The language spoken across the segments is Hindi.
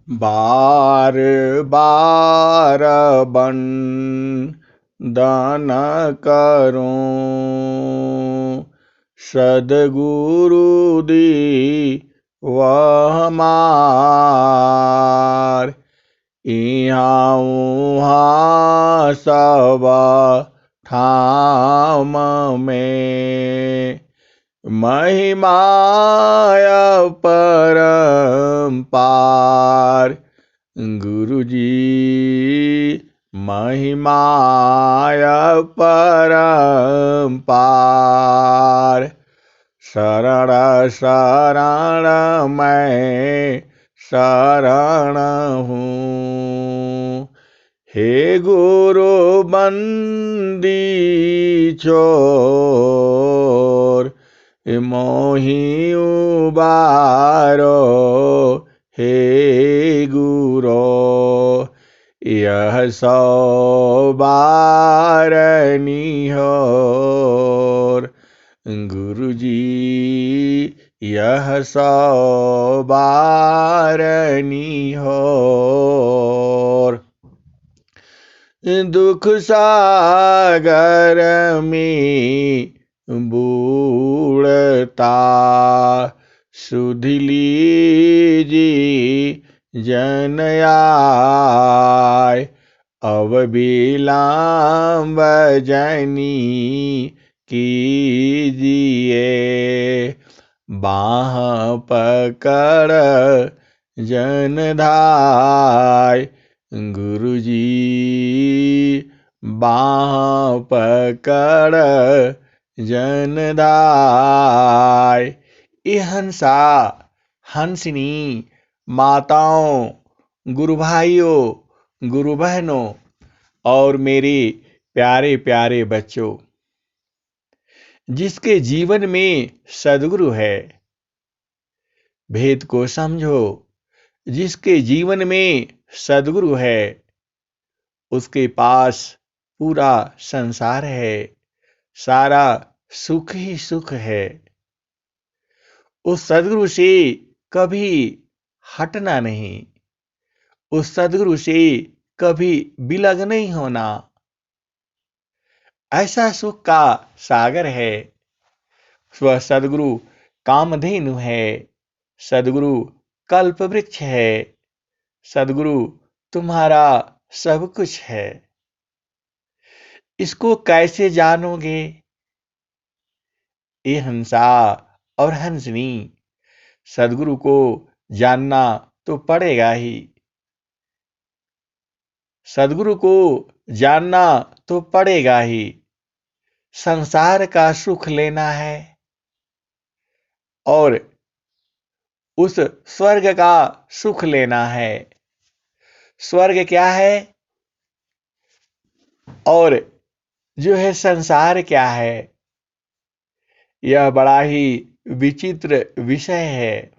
बार बार बंदन करूं, सद्गुरु दी वह हमार। इहाँ उहाँ सब ठाम में महिमाय परम्पार। गुरुजी महिमाय परम्पार। शरण शरण मैं शरण हूँ, हे गुरु बंदी छोर। मोहि उबारो हे गुरो, यह सौ बारनी होर। गुरुजी यह सौ बारनी होर। दुख सागर में बूढ़ता सुध लीजी जन आय। अब विलम्ब जनी कीजिए, बाह पकड़ जन धाय। गुरुजी बाह पकड़ जन धाय। ये हंसा हंसिनी माताओं, गुरु भाइयों, गुरु बहनों और मेरे प्यारे प्यारे बच्चों, जिसके जीवन में सद्गुरु है, भेद को समझो। जिसके जीवन में सद्गुरु है, उसके पास पूरा संसार है, सारा सुख ही सुख है। उस सद्गुरु से कभी हटना नहीं, उस सद्गुरु से कभी बिलग नहीं होना। ऐसा सुख का सागर है। वह सद्गुरु कामधेनु है, सद्गुरु कल्प वृक्ष है, सद्गुरु तुम्हारा सब कुछ है। इसको कैसे जानोगे? ये हंसा और हंसनी, सद्गुरु को जानना तो पड़ेगा ही। सद्गुरु को जानना तो पड़ेगा ही। संसार का सुख लेना है और उस स्वर्ग का सुख लेना है। स्वर्ग क्या है और जो है संसार क्या है, यह बड़ा ही विचित्र विषय है।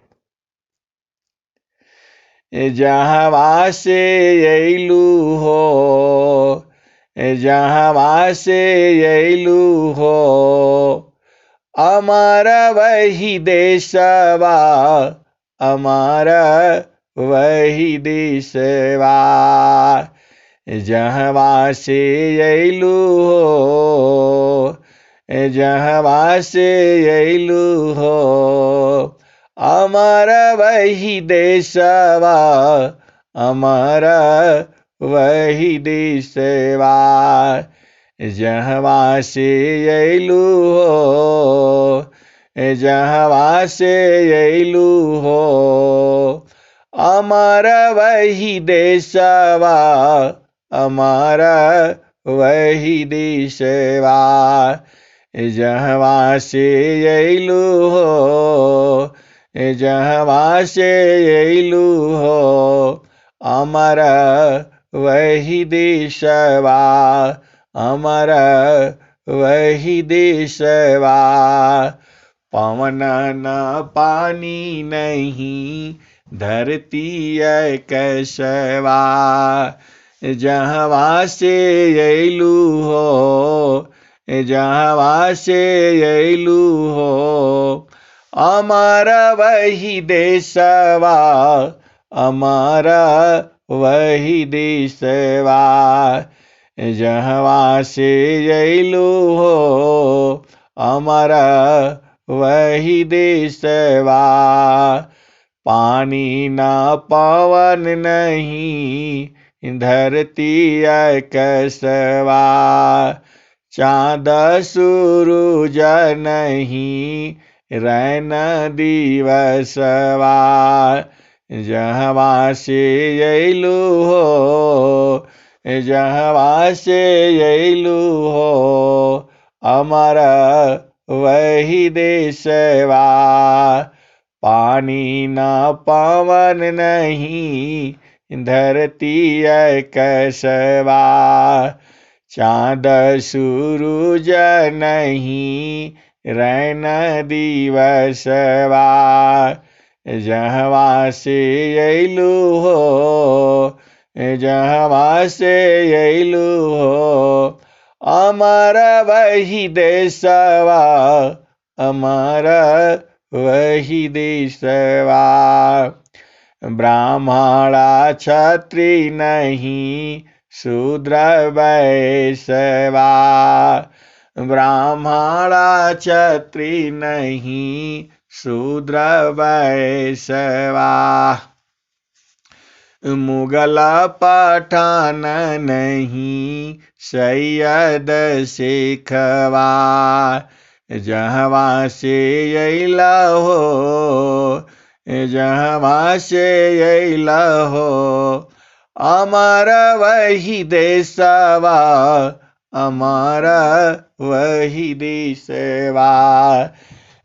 जहाँ से अइलू हो, जहाँ से अइलू हो, अमारा वही देशवा, अमारा वही देशवा। जहाँ से अइलू हो, जहाँ से अइलू हो, अमर वही देशवा, अमर वही देशवा। जहाँ से अइलू हो, जहाँ से अइलू हो, अमर वही देशवा, अमर वही देशवा। जहाँ से अइलू हो, जहाँ से अइलू हो, अमर वही देशवा, अमर वही देशवा। पवन न पानी नहीं, धरती कैसवा। जहाँ से अइलू हो, जहाँ से अइलू हो, अमर वही देशवा, अमर वही देशवा। जहवा से अइलू हो अमर वही देशवा। पानी न पवन नहीं धरती आकाशवा। चाँद सूरज नहीं रैन दिवसवा। जहवा से अइलू हो जहवा से अइलू हो अमर वही देशवा। पानी न पवन नहीं धरती आकाशवा। चाँद सूरज नहीं रैन दिवसवा। जहवा से अइलू हो जहवा से अइलू हो अमर वही देशवा। अमर वही देशवा। ब्राह्मणा क्षत्रिय नहीं शूद्र वैश्यवा। ब्राह्मणा क्षत्रिय नहीं शूद्र वैश्यवा। मुगल पठान नहीं सैयद शेखवा। जहवा से अइला हो जहवा से अइला हो अमर वही देशवा। अमर वही देशवा।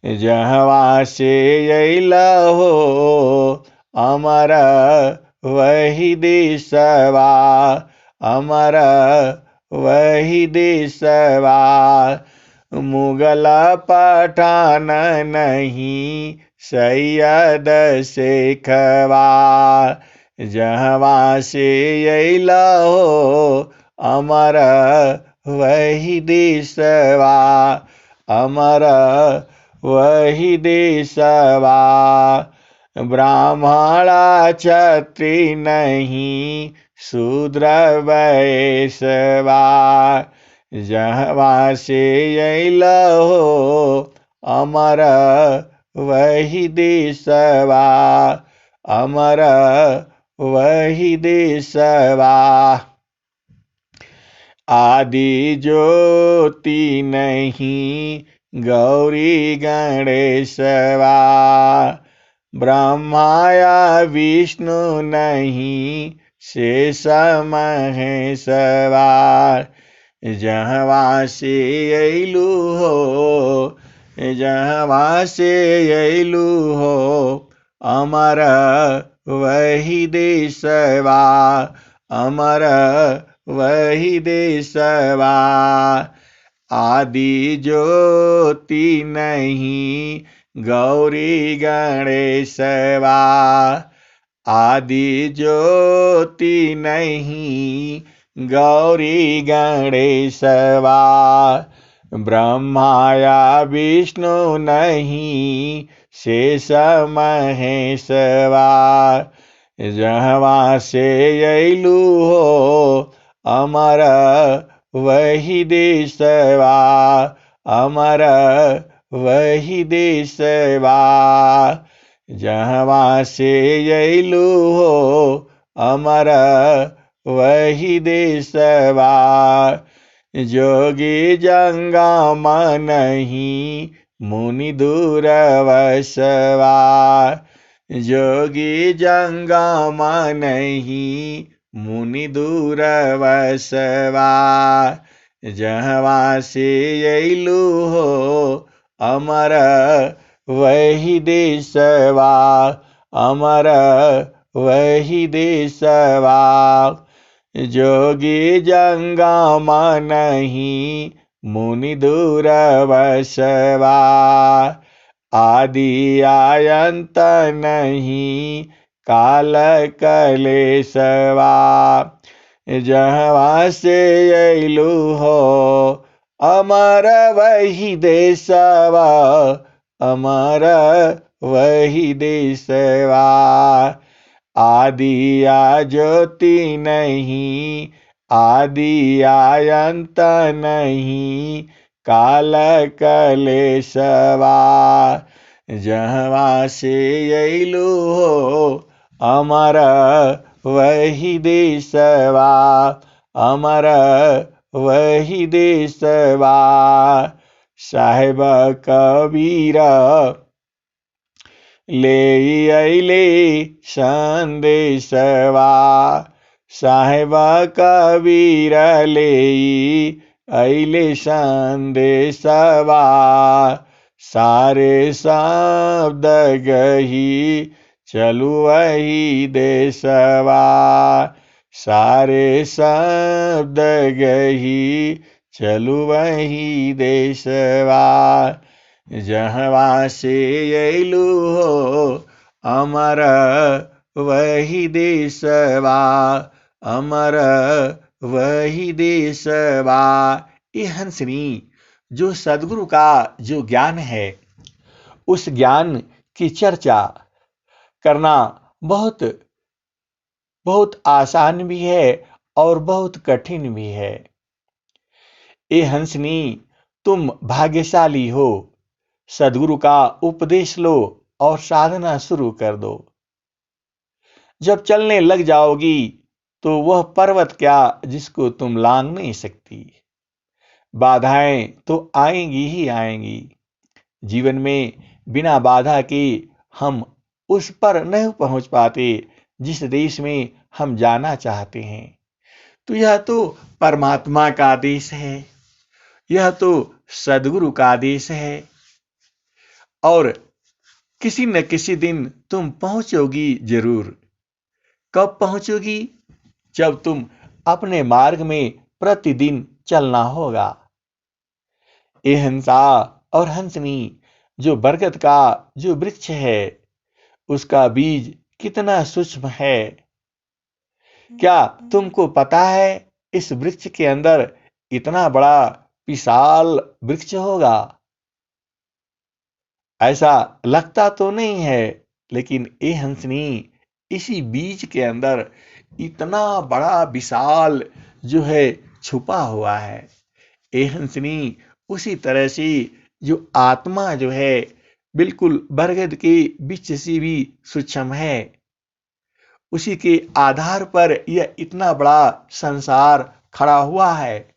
जहवा से अइला हो अमर वही देशवा। अमर वही देशवा। मुगल पठान नहीं सैयद शेखवा। जहवा से अइला हो अमर वही देशवा। अमर वही देशवा। ब्राह्मणा क्षत्रिय नहीं शूद्र वैश्यवा। जहवा से अइला हो अमर वही देशवा। अमर वही देशवा। आदि ज्योति नहीं गौरी गणेशवा। ब्रह्माया विष्णु नहीं शेष महेशवा। जहवा से अइलू हो जहवा से अइलू हो अमर वही देशवा। अमर वही देशवा। आदि ज्योति नहीं गौरी गणेशवा। आदि ज्योति नहीं गौरी गणेशवा। ब्रह्माया विष्णु नहीं शेष महेशवा। जहवा से अइलू हो अमर वही देशवा। अमर वही देशवा। जहवा से अइलू हो अमर वही देशवा। जोगी जंगम नहीं मुनि दूरवसवा। जोगी जंगम नहीं मुनि दूरवसवा। जहवा से अइलू हो अमर वही देशवा। अमर वही देशवा। जोगी जंगम नहीं मुनि दूरवसवा। आदि आयंत नहीं काल कलेशवा। जहवा से अइलू हो अमर वही देशवा। अमर वही देशवा। आदि या ज्योति नहीं, आदि या अंत नहीं, काल कलेशवा। जहवा से अइलु हो अमर वही देशवा, अमर वही देशवा। साहेब कबीर ले अइले संदेशवा, साहेब कबीर ले अइले संदेशवा। सारे शब्द गही चलु वही देशवा, सारे शब्द गही चलु वही देशवा। जहवा से अइलु हो अमर वही देशवा, अमर वही देशवा। ये हंसनी जो सदगुरु का जो ज्ञान है, उस ज्ञान की चर्चा करना बहुत बहुत आसान भी है और बहुत कठिन भी है। ये हंसनी तुम भाग्यशाली हो, सदगुरु का उपदेश लो और साधना शुरू कर दो। जब चलने लग जाओगी तो वह पर्वत क्या जिसको तुम लांघ नहीं सकती। बाधाएं तो आएंगी ही आएंगी। जीवन में बिना बाधा के हम उस पर नहीं पहुंच पाते जिस देश में हम जाना चाहते हैं। तो यह तो परमात्मा का आदेश है, यह तो सदगुरु का आदेश है। और किसी न किसी दिन तुम पहुंचोगी जरूर। कब पहुंचोगी? जब तुम अपने मार्ग में प्रतिदिन चलना होगा। ये हंसा और हंसनी जो बरगद का जो वृक्ष है, उसका बीज कितना सूक्ष्म है। क्या तुमको पता है इस वृक्ष के अंदर इतना बड़ा विशाल वृक्ष होगा? ऐसा लगता तो नहीं है, लेकिन ये हंसनी इसी बीज के अंदर इतना बड़ा विशाल जो है छुपा हुआ है। ये हंसनी उसी तरह से जो आत्मा जो है बिल्कुल बरगद के बीच से भी सूक्ष्म है। उसी के आधार पर यह इतना बड़ा संसार खड़ा हुआ है।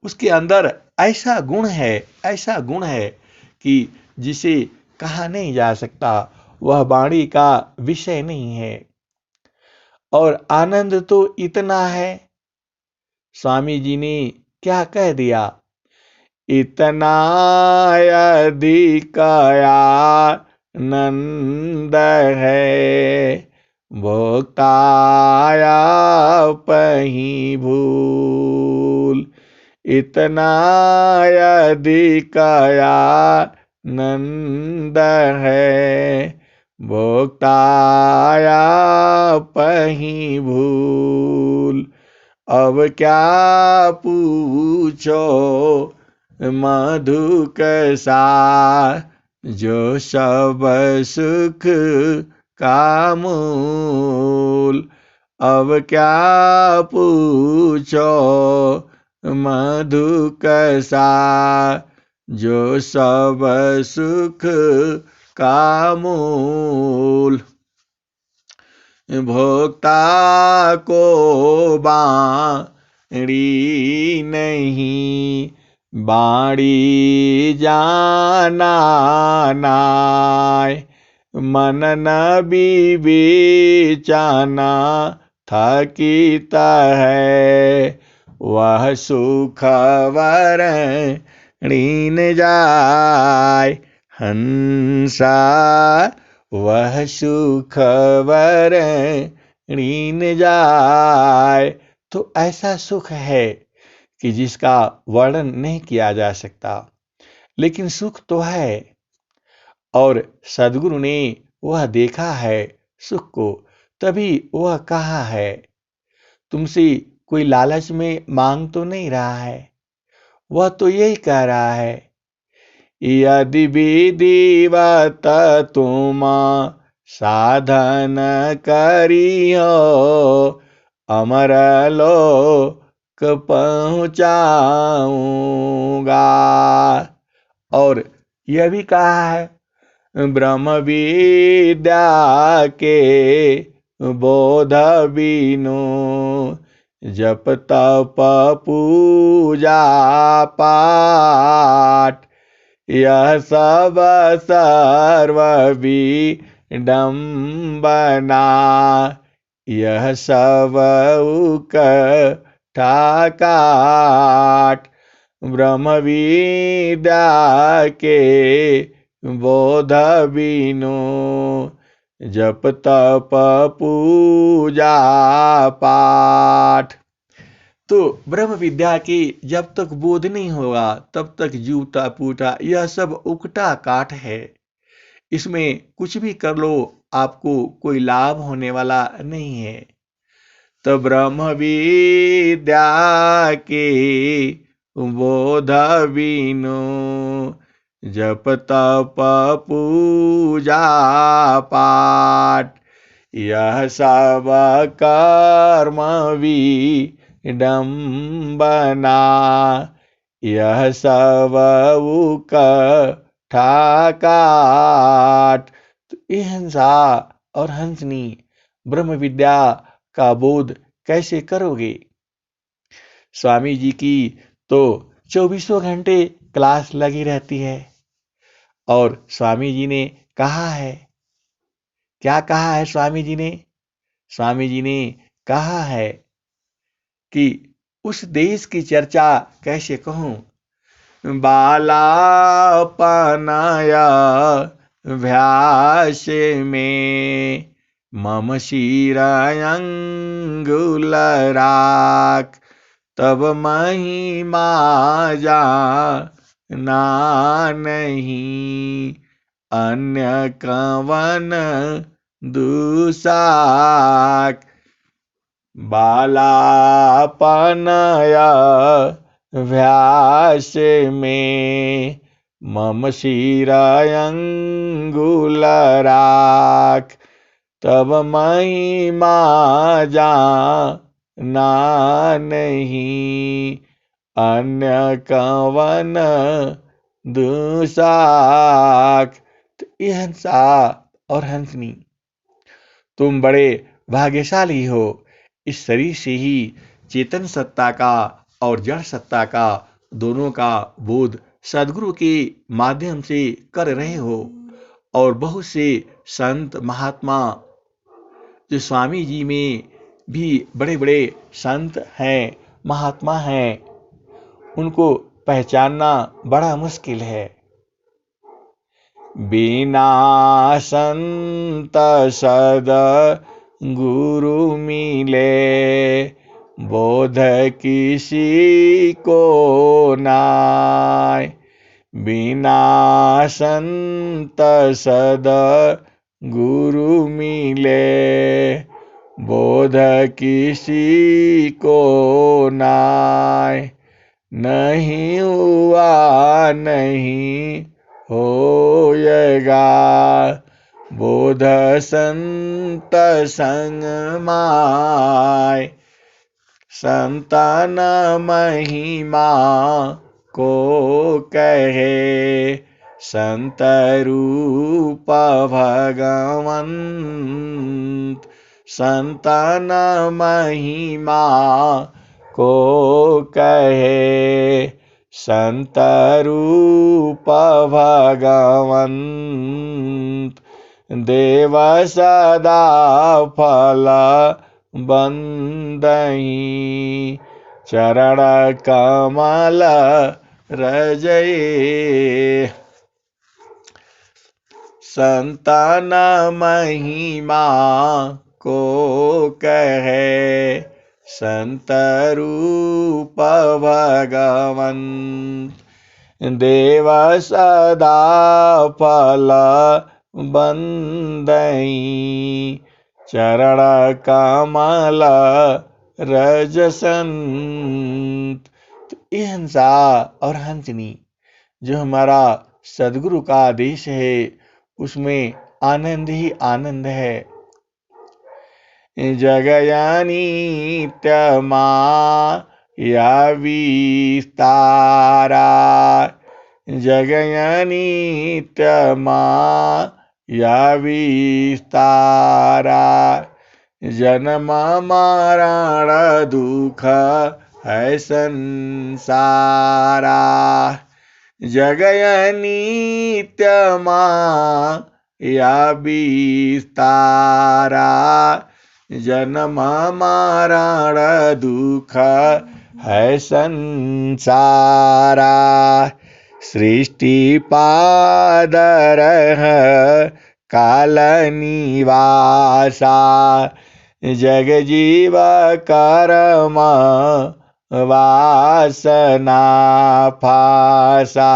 उसके अंदर ऐसा गुण है, ऐसा गुण है कि जिसे कहा नहीं जा सकता, वह वाणी का विषय नहीं है। और आनंद तो इतना है, स्वामी जी ने क्या कह दिया, इतना अधिक आनंद है, भोक्ताया पही भूल। इतना अधिक आनंद है, भोक्ताया पही भूल। अब क्या पूछो मधु कसा, जो सब सुख का मूल। अब क्या पूछो मधु कसा, जो सब सुख का मूल। भोक्ता को बाड़ी नहीं, बाड़ी जाना नाय। मन न विवेचना थकित है, वह सुख वरणीन जाय। हंसा वह सुख वरणीन जाय। तो ऐसा सुख है कि जिसका वर्णन नहीं किया जा सकता, लेकिन सुख तो है। और सदगुरु ने वह देखा है सुख को, तभी वह कहा है। तुमसे कोई लालच में मांग तो नहीं रहा है, वह तो यही कह रहा है, यदि विधिवत तुम साधन करियो अमर लोक पहुँचाऊंगा। और यह भी कहा है, ब्रह्म विद्या के बोध बिनु जप तप पूजा पाठ यह सब सर्व विडम्बना। यह सब ठाकाट ब्रह्म विद्या के बोध बिनु जप तप पूजा पाठ। तो ब्रह्म विद्या की जब तक बोध नहीं होगा तब तक जूता पूटा यह सब उकटा काट है। इसमें कुछ भी कर लो आपको कोई लाभ होने वाला नहीं है। तो ब्रह्म विद्या के बोध बिनु जप तप पूजा पाठ यह सब कर्म विडम्बना। यह सब ठाकाट। तो ये हंसा और हंसनी ब्रह्म विद्या का बोध कैसे करोगे? स्वामी जी की तो 24 घंटे क्लास लगी रहती है। और स्वामी जी ने कहा है, क्या कहा है स्वामी जी ने? स्वामी जी ने कहा है कि उस देश की चर्चा कैसे कहूं। बालापनाया भ्यास में मम शिरायंगुल राख तब महिमा जाना नहीं अन्य कवन दुसाक। बालापनया व्यास में मम शिरायंगुल राख तब महिमा जाना नहीं अन्य कवन दुसाक। तो ये हंसा और हंसनी तुम बड़े भाग्यशाली हो। इस शरीर से ही चेतन सत्ता का और जड़ सत्ता का दोनों का बोध सद्गुरु के माध्यम से कर रहे हो। और बहुत से संत महात्मा जो स्वामी जी में भी बड़े बड़े संत हैं, महात्मा हैं, उनको पहचानना बड़ा मुश्किल है। बिना संत सद गुरु मिले बोध किसी को नाय। बिना संत सद गुरु मिले बोध किसी को नाय। नहीं हुआ नहीं होएगा बोध संत संग माय। संतान महिमा को कहे संत रूप भगवंत। संतान महिमा को कहे संत रूप भगवंत। देव सदा फल बंदही चरण कमल रजये। संतान महिमा को कहे संत रूप भगवंत। देव सदा फल बंदई चरण कमल रजसंत। तो ये हंसा और हंसनी जो हमारा सदगुरु का आदेश है उसमें आनंद ही आनंद है। जगयानी या विस्तारा, जगयानी या विस्तारा, जन्म मरण दुख है संसारा। जगयानी या विस्तारा, जन्म मरण दुख है संसारा। सृष्टि पादर काल निवासा, जग जीव कर्म वासना फासा।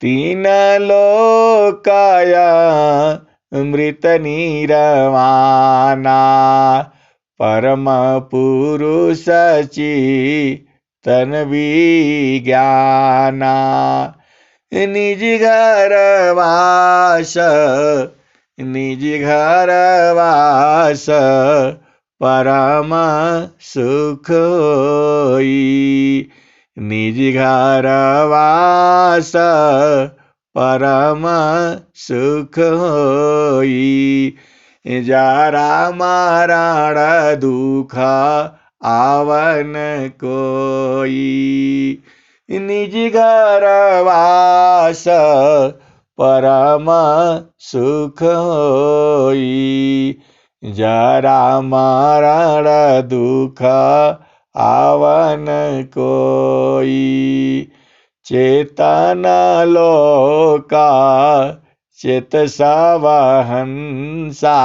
तीन लोकाया मृत निर्वाणा, परम पुरुष चितन विज्ञाना। निज घर वास, निज घर वास, परम सुख होई। निज घर वास, परम सुख होई। जरा मरण दुख आवन कोई। निज घर वास, परम सुख होई। जरा मरण दुख आवन कोई। चेतन लोका चित सब हंसा,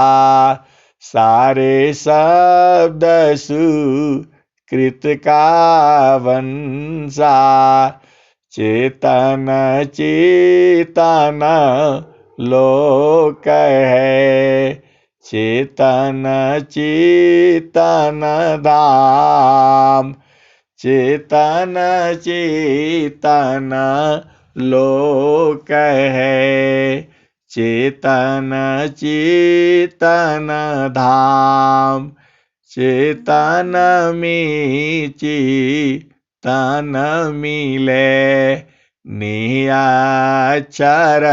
सारे शब्द सुकृत का वंशा। चेतन चेतन लोक है, चेतन चेतन धाम। चेतन चेतन लोक है, चेतन चेतन धाम। चेतन में चेतन मिले, नियाचर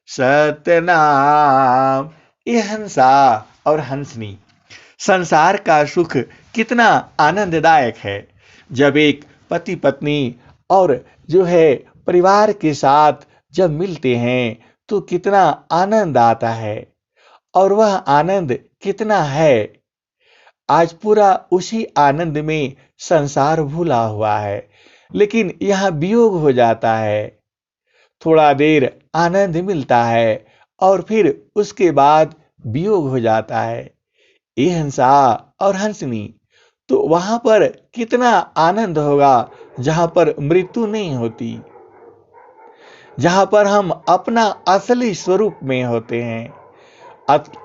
सतनाम। ये हंसा और हंसनी, संसार का सुख कितना आनंददायक है। जब एक पति पत्नी और जो है परिवार के साथ जब मिलते हैं तो कितना आनंद आता है, और वह आनंद कितना है। आज पूरा उसी आनंद में संसार भूला हुआ है, लेकिन यह वियोग हो जाता है। थोड़ा देर आनंद मिलता है और फिर उसके बाद वियोग हो जाता है। ये हंसा और हंसनी, तो वहां पर कितना आनंद होगा जहां पर मृत्यु नहीं होती, जहां पर हम अपना असली स्वरूप में होते हैं।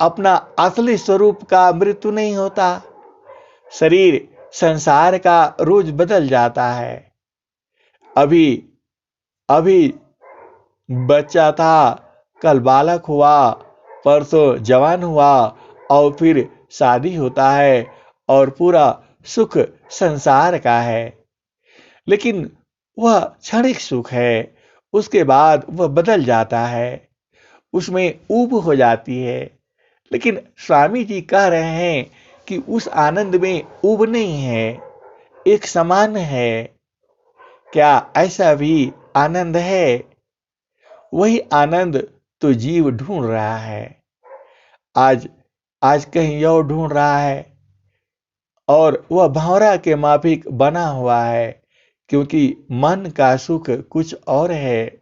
अपना असली स्वरूप का मृत्यु नहीं होता। शरीर संसार का रोज बदल जाता है। अभी अभी बच्चा था, कल बालक हुआ, परसों जवान हुआ, और फिर शादी होता है और पूरा सुख संसार का है। लेकिन वह क्षणिक सुख है, उसके बाद वह बदल जाता है, उसमें ऊब हो जाती है। लेकिन स्वामी जी कह रहे हैं कि उस आनंद में ऊब नहीं है, एक समान है। क्या ऐसा भी आनंद है? वही आनंद तो जीव ढूंढ रहा है। आज आज कहीं और ढूंढ रहा है, और वह भंवरा के माफिक बना हुआ है, क्योंकि मन का सुख कुछ और है।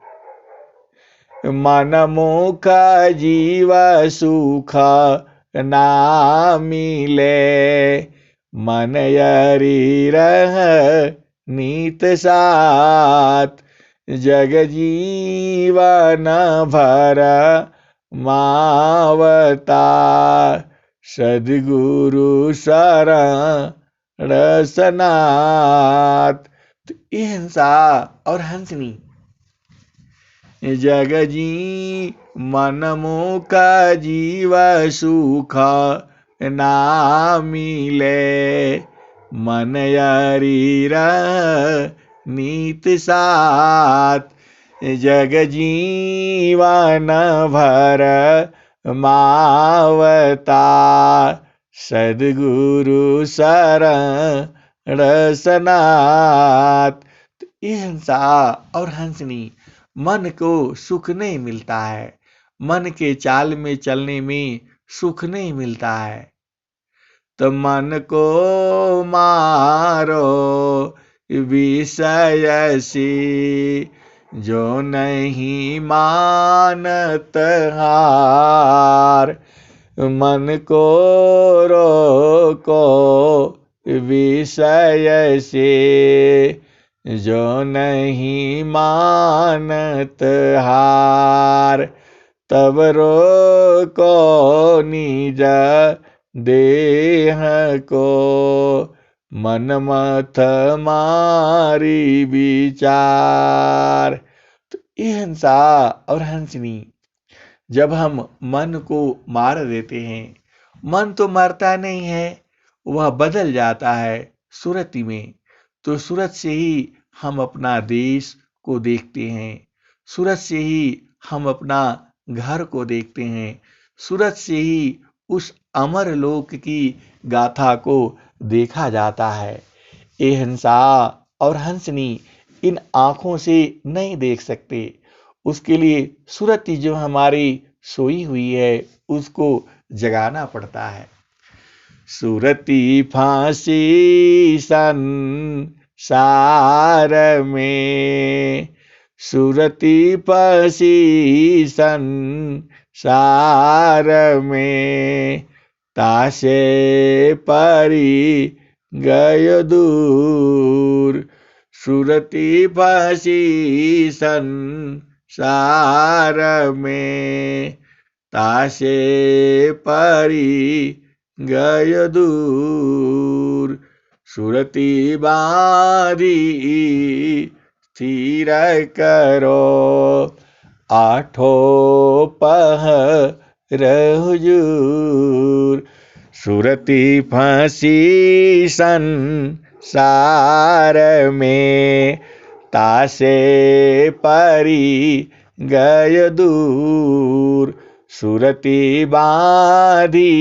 मन मुख जीव सुख ना मिले, मन यरी रह नीत साथ। जग जीवन भर मावता, सद्गुरु शरण सनाथ। तो ये हंसा और हंसनी, जग जी मन मुख जीव सुख ना मिले, मन शरीर नीत साथ, जग जीवन भर मावता, सद्गुरु शरण सनाथ। ये हंसा और हंसनी मन को सुख नहीं मिलता है, मन के चाल में चलने में सुख नहीं मिलता है। तो मन को मारो विषय से, जो नहीं मानत हार, मन को रोको विषय से, जो नहीं मानत हार, तब रोको निज देह को, मन मत मारी विचार। तो ये हंसा और हंसनी, जब हम मन को मार देते हैं, मन तो मरता नहीं है, वह बदल जाता है सूरत में। तो सूरत से ही हम अपना देश को देखते हैं, सूरत से ही हम अपना घर को देखते हैं, सूरत से ही उस अमर लोक की गाथा को देखा जाता है। ये हंसा और हंसनी इन आँखों से नहीं देख सकते, उसके लिए सूरत जो हमारी सोई हुई है उसको जगाना पड़ता है। सूरती फांसी संसार में, सूरती फांसी संसार में, तासे परी गयो दूर, सूरती फांसी संसार में, तासे परी गयो दूर, सूरती बांधी स्थिर करो, आठों पहर हुजूर, सूरती फांसी संसार में, तासे परी गयो दूर, सूरती बांधी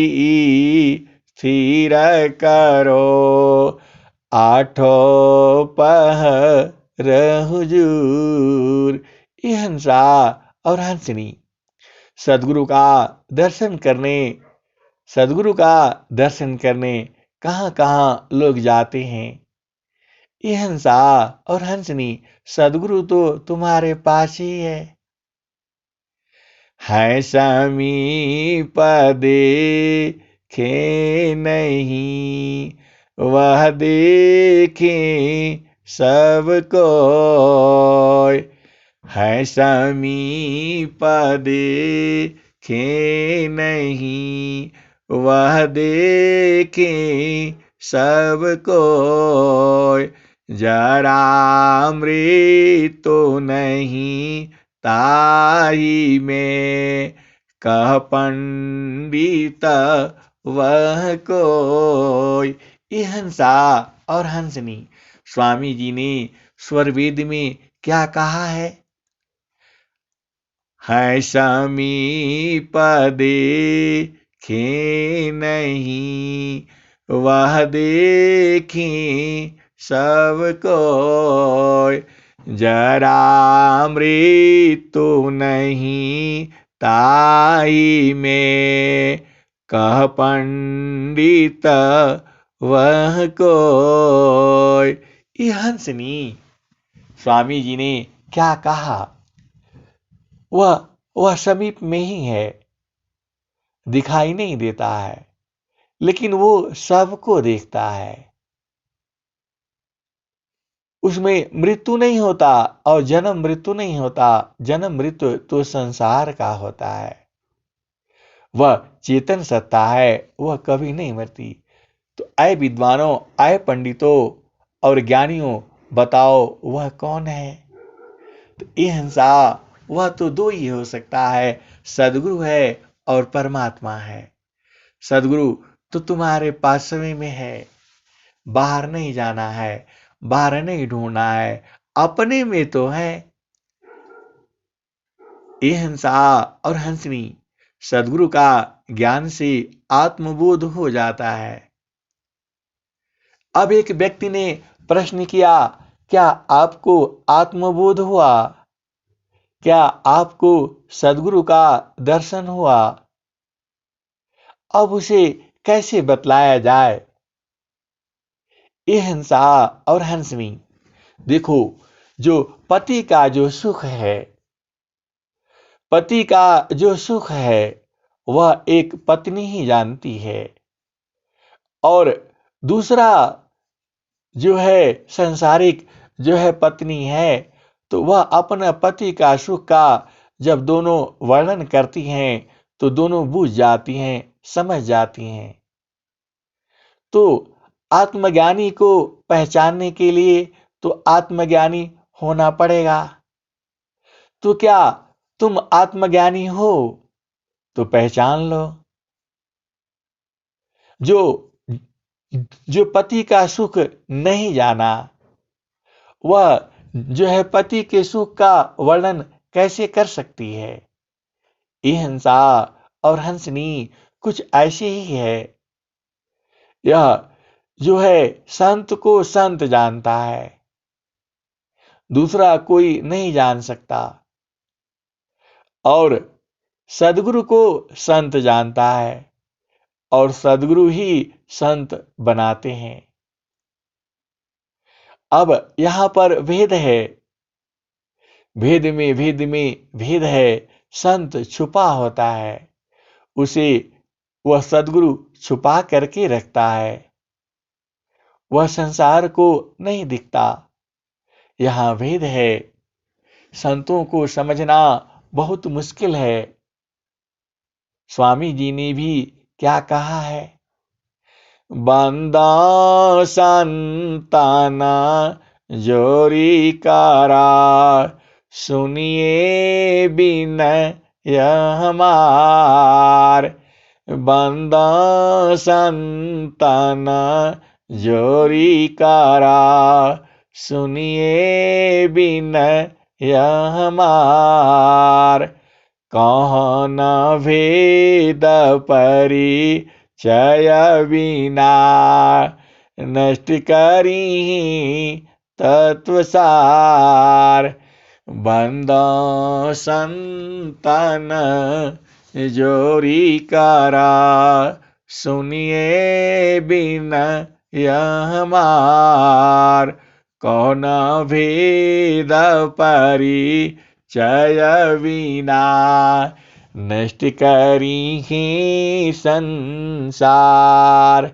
स्थिर करो, आठों पहर हुजूर। ये हंसा और हंसनी सदगुरु का दर्शन करने कहाँ कहाँ लोग जाते हैं। ये हंसा और हंसनी सदगुरु तो तुम्हारे पास ही है समीप देखे नहीं, वह देखे सबको, है समीप देखे नहीं, वह देखे सबको, जरा मृत्यु नहीं ताही में, कह पंडित वह कोई। ये हंसा और हंसनी स्वामी जी ने स्वरवेद में क्या कहा है समीप देखे नहीं, वह देखे सबको, जरा मृत्यु नहीं ताई में, कह पंडित वह कोई। ये हंसनी स्वामी जी ने क्या कहा, वह समीप में ही है, दिखाई नहीं देता है, लेकिन वो सबको देखता है। उसमें मृत्यु नहीं होता और जन्म मृत्यु नहीं होता, जन्म मृत्यु तो संसार का होता है। वह चेतन सत्ता है, वह कभी नहीं मरती। तो आए विद्वानों, आए पंडितों और ज्ञानियों, बताओ वह कौन है। तो ये हंसा वह तो दो ही हो सकता है, सदगुरु है और परमात्मा है। सदगुरु तो तुम्हारे पास समय में है, बाहर नहीं जाना है, बाहर नहीं ढूंढना है, अपने में तो है। ये हंसा और हंसनी सदगुरु का ज्ञान से आत्मबोध हो जाता है। अब एक व्यक्ति ने प्रश्न किया, क्या आपको आत्मबोध हुआ? क्या आपको सदगुरु का दर्शन हुआ? अब उसे कैसे बतलाया जाए? ये हंसा और हंसनी, देखो, जो पति का जो सुख है, पति का जो सुख है वह एक पत्नी ही जानती है, और दूसरा जो है संसारिक जो है पत्नी है, तो वह अपने पति का सुख का जब दोनों वर्णन करती हैं तो दोनों बूझ जाती हैं, समझ जाती हैं। तो आत्मज्ञानी को पहचानने के लिए तो आत्मज्ञानी होना पड़ेगा। तो क्या तुम आत्मज्ञानी हो? तो पहचान लो। जो जो पति का सुख नहीं जाना, वह जो है पति के सुख का वर्णन कैसे कर सकती है? ये हंसा और हंसनी कुछ ऐसे ही है। यह जो है संत को संत जानता है, दूसरा कोई नहीं जान सकता, और सदगुरु को संत जानता है, और सदगुरु ही संत बनाते हैं। अब यहां पर भेद है, भेद में भेद है। संत छुपा होता है, उसे वह सदगुरु छुपा करके रखता है, वह संसार को नहीं दिखता। यहां भेद है, संतों को समझना बहुत मुश्किल है। स्वामी जी ने भी क्या कहा है? बंदा संताना जोरी कारा, सुनिए बिनय हमार। बंदा संताना जोरी कारा, सुनिए बिनय हमार। कौन भेद परी चय बिना, नष्ट करी तत्वसार। बंदो संतन जोरी करा, सुनिए बिनय हमार। कौन भेद परी चय बिना, नष्ट करी ही संसार।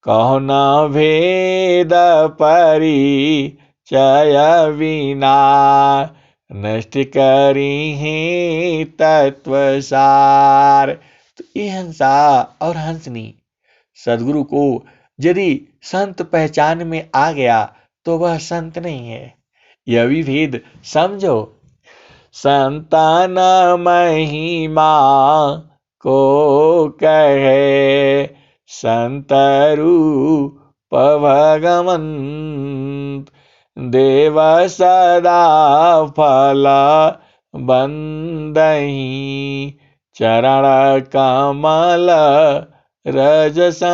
कौन भेद परी चय बिना, नष्ट करी ही तत्वसार। तो ये हंसा और हंसनी सदगुरु को यदि संत पहचान में आ गया तो वह संत नहीं है। यह भी भेद समझो। संतान महिमा को कहे, संत रूप भगवंत। देव सदा फल बंदही, चरण कमल रजसंत।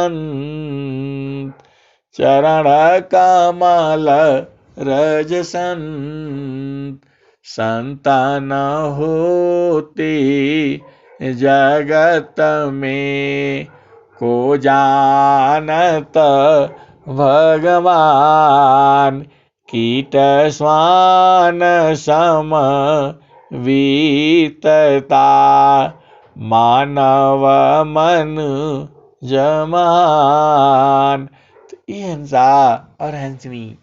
चरण कमल रजसंत। संतान होते जगत में, को जानत भगवान। कीट स्वान सम वीतता, मानव मन जमान। तो ये हंसा और हंसनी,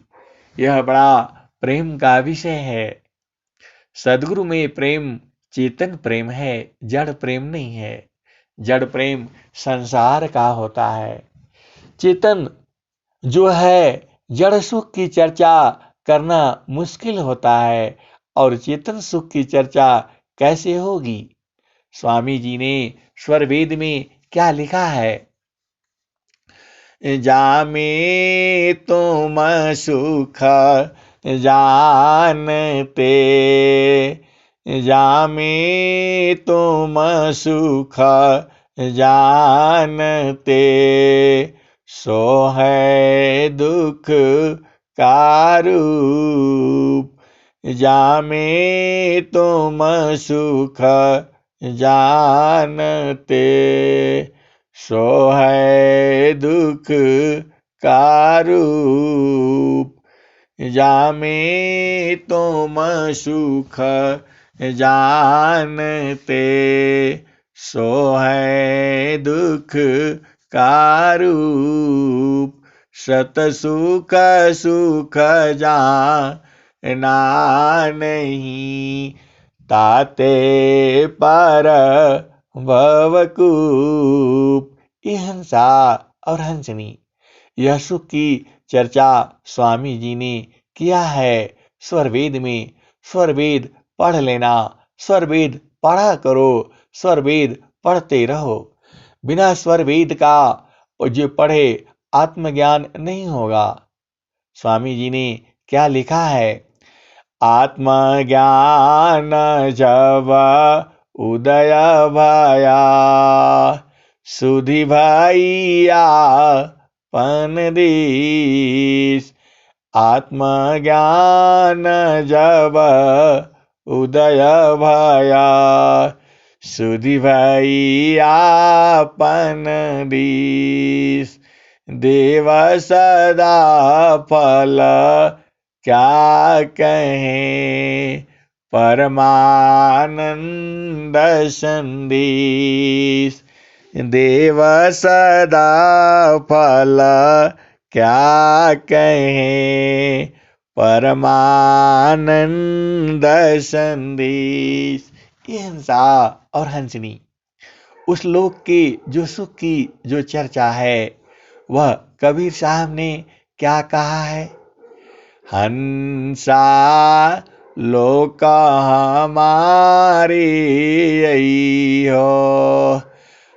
यह बड़ा प्रेम का विषय है। सदगुरु में प्रेम चेतन प्रेम है, जड़ प्रेम नहीं है। जड़ प्रेम संसार का होता है। चेतन जो है जड़ सुख की चर्चा करना मुश्किल होता है, और चेतन सुख की चर्चा कैसे होगी? स्वामी जी ने स्वर वेद में क्या लिखा है? जामे तुम सुख जानते, जामे तुम सुख जानते, सो है दुख का रूप। जामे तुम सुख जानते, सो है दुख का रूप। जामे तुम सुख जानते, सो है दुख का रूप। सत सुख सुख जाना नहीं, ताते पर भवकूप। ये हंसा और हंसनी, यह सुख की चर्चा स्वामी जी ने किया है स्वरवेद में। स्वरवेद पढ़ लेना, स्वरवेद पढ़ा करो, स्वरवेद पढ़ते रहो। बिना स्वरवेद का जो पढ़े आत्मज्ञान नहीं होगा। स्वामी जी ने क्या लिखा है? आत्मज्ञान जब उदय भया, सुधि भैया पन दीस। आत्मज्ञान जब उदय भया, सुधि भैया पन दीस। देव सदा फल क्या कहें, परमानंद संदेश। देव सदा फल क्या कहें, परमानंद संदेश। ये हंसा और हंसनी, उस लोक के जो सुख की जो चर्चा है, वह कबीर साहब ने क्या कहा है? हंसा लोक हमारे हो,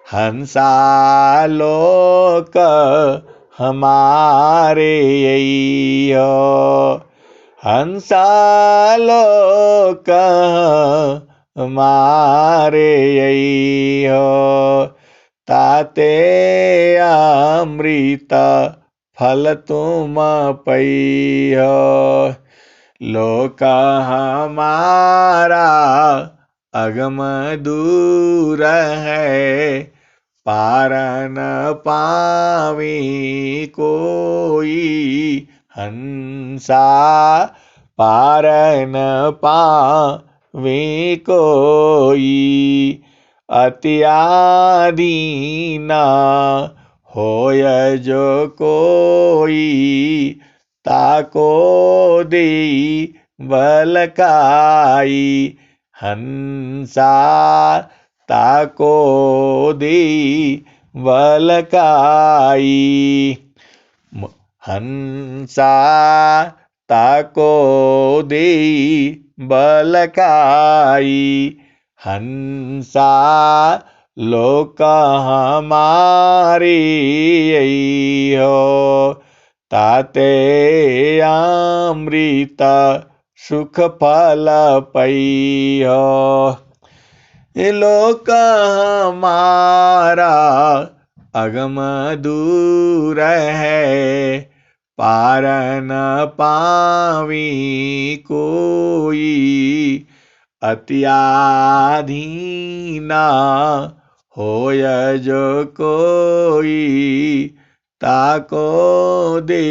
हंसा लोक हमारे हो, हंसा लोक हमारे हो। ताते अमृत फल तुम पै हो, लोक हमारा अगम दूर है। पार न पावे कोई, हंसा पार न पावे कोई। अत्यादीना होय जो कोई, ताको दे बलकाई। हंसा ताको दे बलकाई। हंसा ताको दे बलकाई। हंसा लोक हमारे हो, ताते अमृत सुख फल पै हो। लोक हमारा अगम दूर है, पार न पावी कोई। अत्याधीना होय जो कोई, ताको दे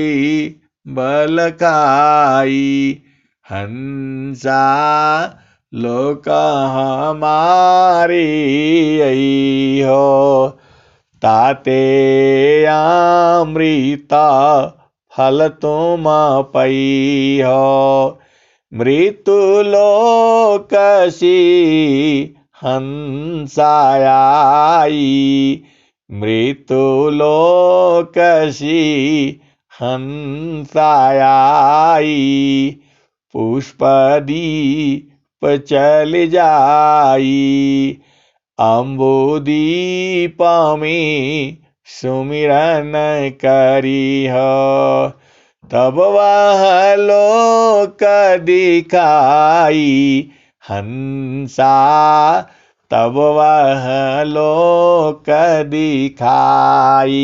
बलकाई। हंसा लोक हमारे हो, ताते अमृत फल तुम पै हो। मृत्यु लोक सी हंसाई, मृत्यु लोक सी हंसाई। पुष्पदीप चल जाई। अम्बुदीप में सुमिरन करीह, तब वह लोक दिखाई हंसा, तब वह लोक दिखाई।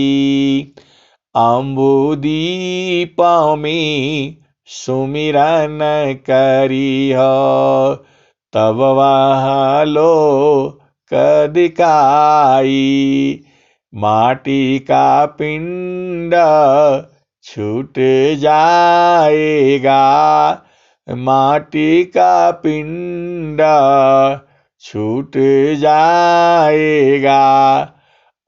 अम्बुदीप में सुमिरन करीह, तब वह लोक दिखाई। माटी का पिंड छूट जाएगा, माटी का पिंड छूट जाएगा,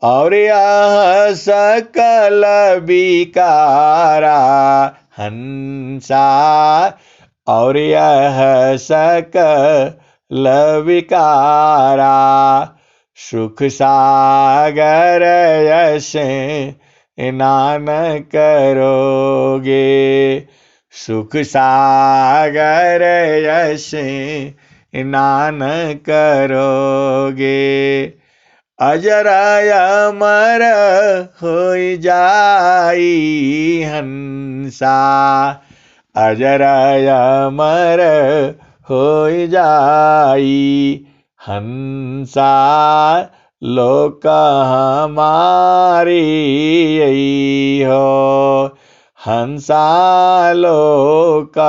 और यह सकल विकारा हंसा, और यह सकल विकारा। सुख सागर स्नान करोगे, सुख सागर स्नान करोगे। अजर अमर हो जाई हंसा, अजर अमर हो जाई हंसा। लोक हमारी हो हंसा, लोक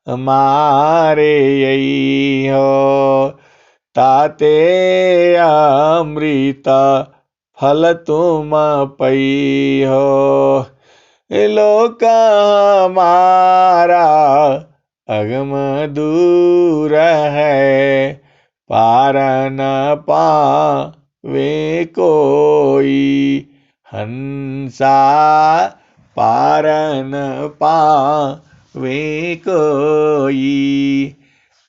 हमारे हो। ताते अमृत फल तुम पई हो, लोक हमारा अगम दूर है। पार न पावे कोई हंसा, पार न पावे कोई।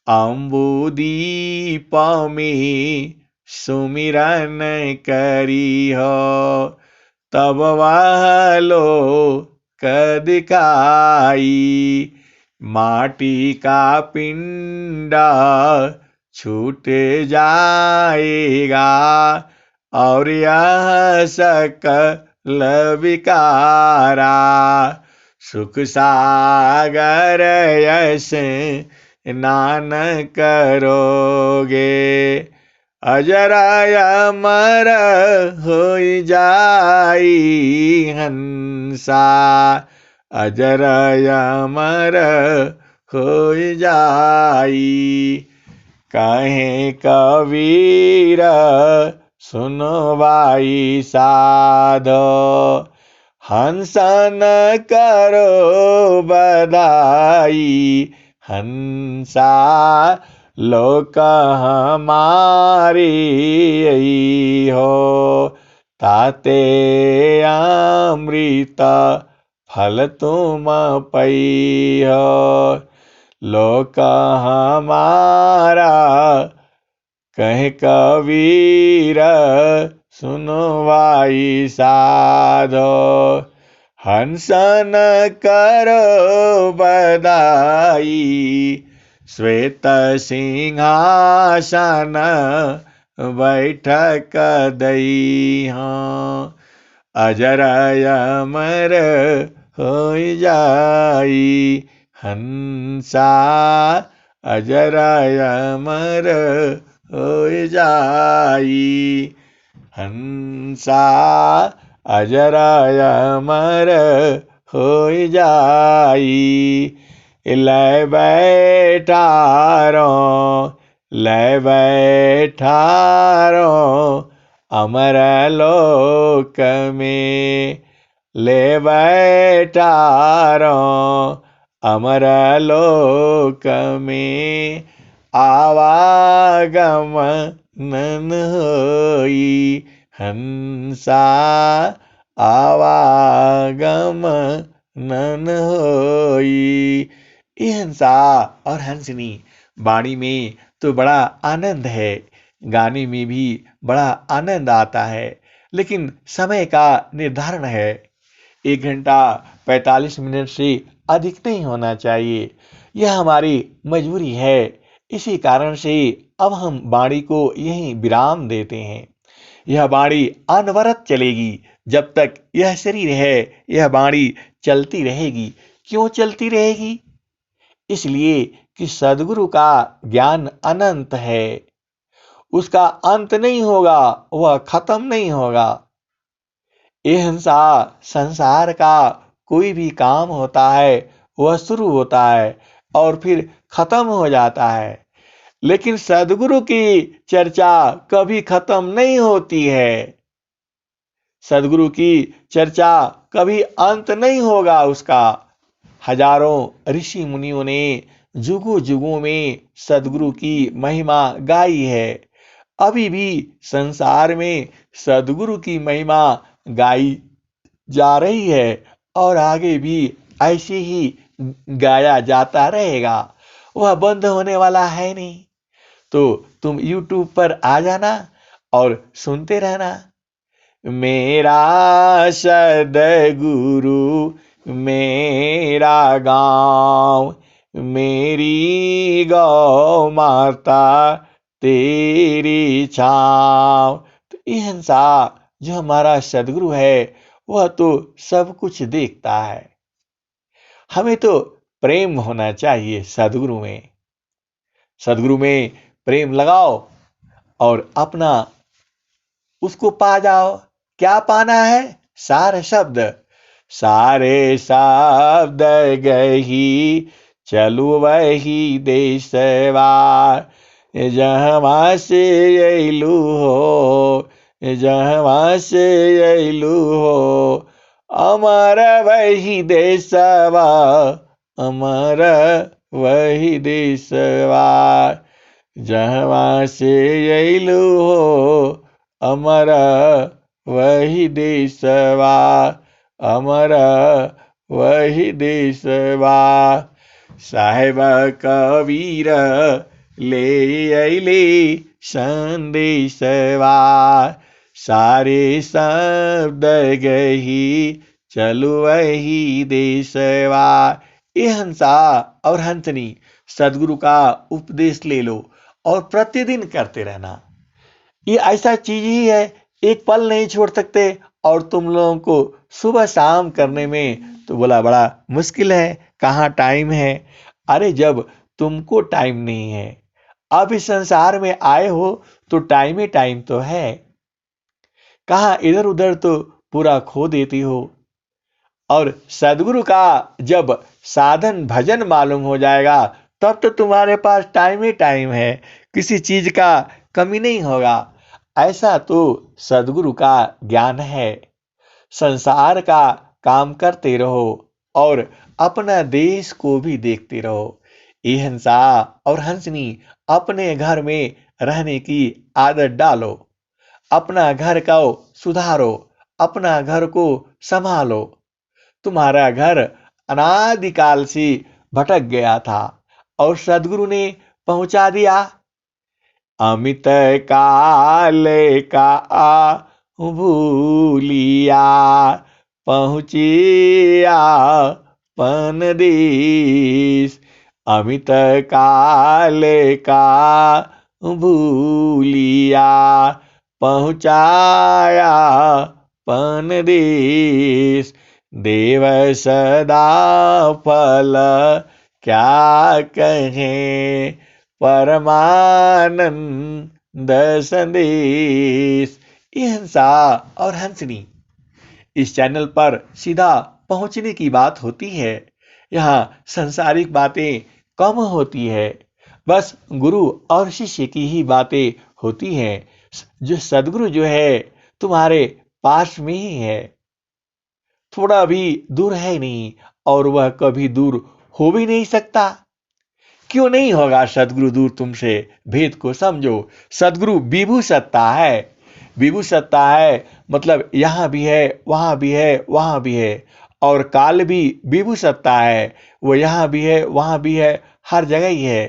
अम्बुदीप में सुमिरन करीह, तब वह लोक दिखाई। माटी का पिंड छूट जाएगा, और यह सकल विकारा। सुख सागर स्नान करोगे, अजर अमर हो जाई हंसा, अजर अमर हो जाई। कहे कबीर सुनो भाई साधो, हंसन करो बधाई हंसा। लोक हमारी हो, ताते अमृत फल तुम पई हो। लोक हमारा कहे कबीर सुनो भाई साधो, हंसन करो बधाई। श्वेत सिंहासन बैठक दई हाँ, अजर अमर हो जाई हंसा, अजर अमर हो जाई हंसा, अजर अमर हो जाई। ले बैठारो, ले बैठारो अमर लोक में, ले बैठारो अमर लोक में। आवागमन होई हंसा, आवागमन होई। ये हंसा और हंसनी वाणी में तो बड़ा आनंद है, गाने में भी बड़ा आनंद आता है, लेकिन समय का निर्धारण है। 1 घंटा 45 मिनट से अधिक नहीं होना चाहिए। यह हमारी मजबूरी है। इसी कारण से अब हम वाणी को यहीं विराम देते हैं। यह वाणी अनवरत चलेगी। जब तक यह शरीर है, यह वाणी चलती रहेगी। क्यों चलती रहेगी? इसलिए कि सद्गुरु का ज्ञान अनंत है। उसका अंत नहीं होगा, वह खत्म नहीं होगा। अहिंसा संसार का कोई भी काम होता है, वह शुरू होता है और फिर खत्म हो जाता है। लेकिन सद्गुरु की चर्चा कभी खत्म नहीं होती है। सद्गुरु की चर्चा कभी अंत नहीं होगा उसका। हजारों ऋषि मुनियों ने जुगों जुगों में सद्गुरु की महिमा गाई है। अभी भी संसार में सद्गुरु की महिमा गाई जा रही है और आगे भी ऐसे ही गाया जाता रहेगा। वह बंद होने वाला है नहीं। तो तुम YouTube पर आ जाना और सुनते रहना। मेरा सद्गुरु मेरा गांव, मेरी गौ माता तेरी छाँव। तो अहिंसा जो हमारा सद्गुरु है, वह तो सब कुछ देखता है। हमें तो प्रेम होना चाहिए सद्गुरु में। सद्गुरु में प्रेम लगाओ और अपना उसको पा जाओ। क्या पाना है? सारे शब्द। सारे शब्द गही चलु वही देशवा, जहाँ से अइलू हो, जहाँ से अइलू हो, अमर वही देशवा, अमर वही देशवा, जहाँ से अइलू हो, अमर वही देशवा, अमर वही देशवा। साहेब कबीर ले अइले संदेशवा, सारे शब्द गही चलु वही देशवा। अहिंसा और हंसनी सद्गुरु का उपदेश ले लो और प्रतिदिन करते रहना। ये ऐसा चीज ही है, एक पल नहीं छोड़ सकते। और तुम लोगों को सुबह शाम करने में तो बोला बड़ा मुश्किल है, कहाँ टाइम है। अरे जब तुमको टाइम नहीं है, अब इस संसार में आए हो तो टाइम ही टाइम तो है। कहाँ इधर उधर तो पूरा खो देती हो। और सद्गुरु का जब साधन भजन मालूम हो जाएगा, तब तो तुम्हारे पास टाइम ही टाइम है, किसी चीज का कमी नहीं होगा। ऐसा तो सद्गुरु का ज्ञान है। संसार का काम करते रहो और अपना देश को भी देखते रहो। अहिंसा और हंसनी अपने घर में रहने की आदत डालो। अपना घर को सुधारो, अपना घर को संभालो। तुम्हारा घर अनादिकाल से भटक गया था और सद्गुरु ने पहुंचा दिया। अमित काल का भूलिया, पहुंचिया पन देश। अमित काल का भूलिया, पहुंचाया पन देश। देव सदा फल क्या कहें, परमानंद संदेश। अहिंसा और हंसनी इस चैनल पर सीधा पहुंचने की बात होती है। यहाँ संसारिक बातें कम होती है, बस गुरु और शिष्य की ही बातें होती हैं। जो सद्गुरु जो है तुम्हारे पास में ही है, थोड़ा भी दूर है नहीं और वह कभी दूर हो भी नहीं सकता। क्यों नहीं होगा सद्गुरु दूर तुमसे? भेद को समझो। सद्गुरु विभू सत्ता है। विभू सत्ता है मतलब यहां भी है, वहां भी है, वहां भी है। और काल भी विभू सत्ता है, वो यहां भी है, वहां भी है, हर जगह ही है।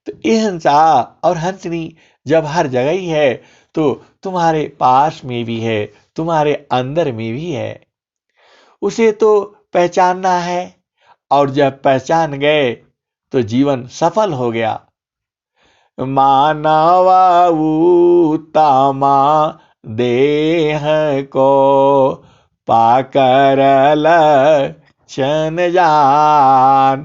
तो अहिंसा और हंसनी जब हर जगह ही है, तो तुम्हारे पास में भी है, तुम्हारे अंदर में भी है। उसे तो पहचानना है और जब पहचान गए तो जीवन सफल हो गया। मानवा उत्तमा देह को पाकर लक्षण जान,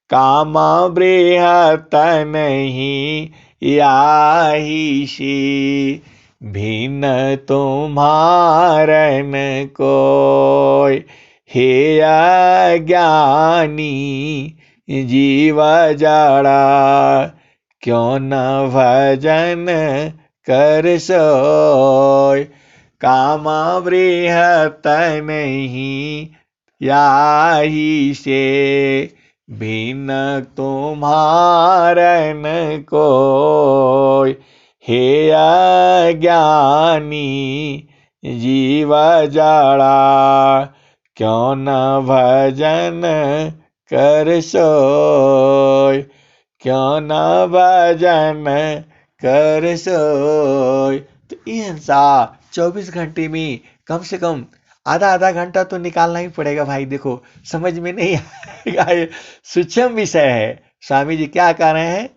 काम बृहत नहीं याही सी, भिन्न तुम्हारन कोय। हे अज्ञानी जीव जड़ा, क्यों न भजन कर सोय। काम बृहत नहीं याही से, भिन्न तुम्हारन कोय। हे अज्ञानी जीव जड़ा, क्यों न भजन कर सोय। क्यों न भजन कर सोय। तो ये हिंसा 24 घंटे में कम से कम आधा आधा घंटा तो निकालना ही पड़ेगा भाई। देखो समझ में नहीं आएगा, ये सूक्ष्म विषय है। स्वामी जी क्या कह रहे हैं?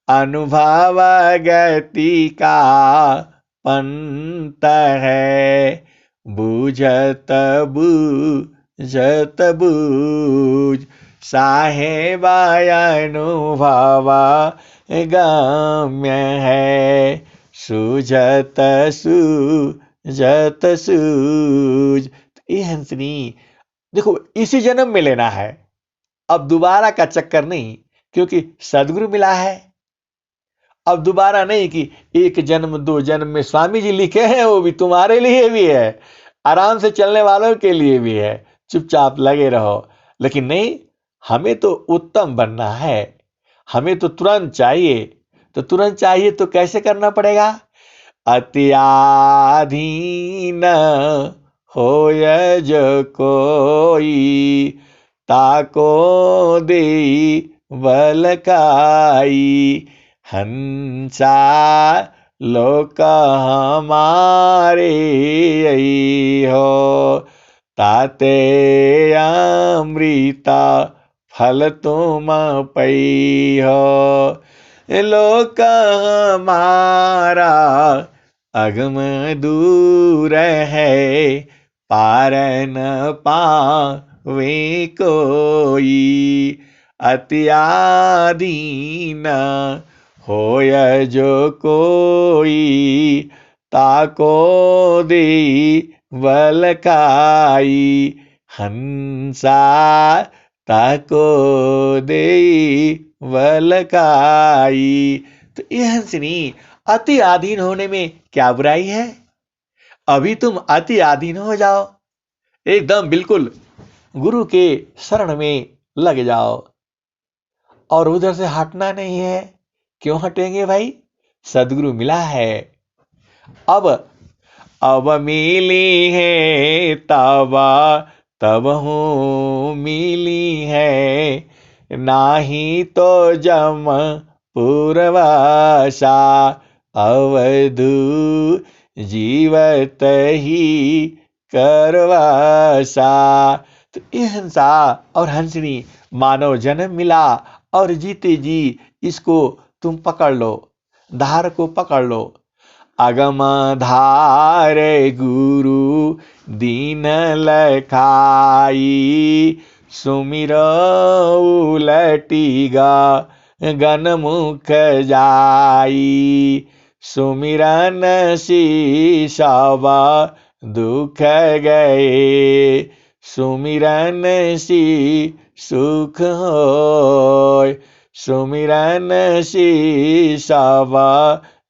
अनुभव गति का पंत है, बूझत बूझत बूझ। साहेबा अनुभव गम्य है, सूझत सूझत सूझ। ये हंसनी देखो इसी जन्म में लेना है, अब दोबारा का चक्कर नहीं, क्योंकि सदगुरु मिला है। अब दोबारा नहीं कि एक जन्म 2 जन्म में। स्वामी जी लिखे हैं वो भी तुम्हारे लिए भी है, आराम से चलने वालों के लिए भी है, चुपचाप लगे रहो। लेकिन नहीं, हमें तो उत्तम बनना है, हमें तो तुरंत चाहिए। तो तुरंत चाहिए तो कैसे करना पड़ेगा? अत्याधीन होय जो कोई, ताको दे बलकाई। हंसा लोक हमारे हो, ताते अमृता फल तुम पई हो। लोक हमारा अगम दूर है, पार न पावे कोई। अत्याधीन होय जो कोई, ताको दे बलकाई। हंसा ताको दे बलकाई। तो ये हंसनी, अति आधीन होने में क्या बुराई है? अभी तुम अति आधीन हो जाओ, एकदम बिल्कुल गुरु के शरण में लग जाओ, और उधर से हटना नहीं है। क्यों हटेंगे भाई? सदगुरु मिला है। अब मिली है तब तब हूँ मिली है, नाही तो जम पूर्वाशा। अवधू जीवत ही करवासा। तो ये हंसा और हंसनी मानव जन्म मिला, और जीते जी इसको तुम पकड़ लो, धार को पकड़ लो। अगम धार गुरु दीन लखाई, सुमिर उलटिगा गन मुख जाई। सुमिरन शीशव दुख गए, सुमिरन सी सुख होय। सुमिरन शीशव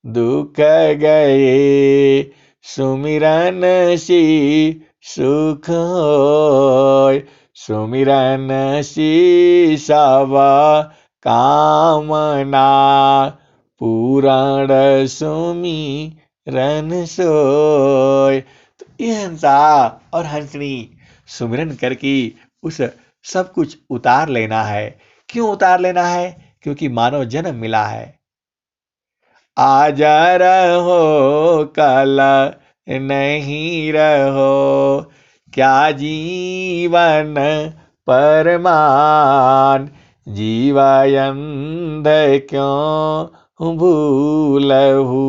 दुख गए, सुमिरन सी सुख होय। सुमिरन शीशव कामना, पूरण सुमिरन सोय। तो ये हंसा और हंसनी सुमिरन करके उस सब कुछ उतार लेना है। क्यों उतार लेना है? क्योंकि मानव जन्म मिला है। आज रहो कल नहीं रहो, क्या जीवन परमान। जीवायंध क्यों भूलहु,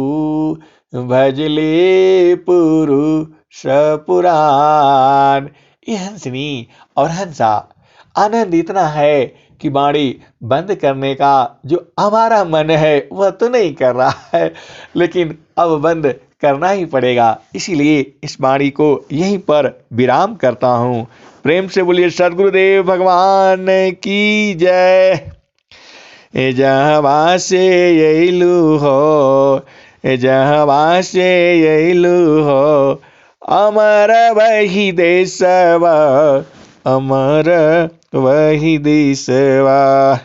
भजले पुरुष पुराण। ये हंसनी और हंसा आनंद इतना है कि बाणी बंद करने का जो हमारा मन है वह तो नहीं कर रहा है, लेकिन अब बंद करना ही पड़ेगा। इसीलिए इस वाणी को यहीं पर विराम करता हूँ। प्रेम से बोलिए सद्गुरुदेव भगवान की जय। ए जहाँ से यैलु हो, ए जहाँ से यैलु हो, अमर वही देशवा, अमर वही देशवा।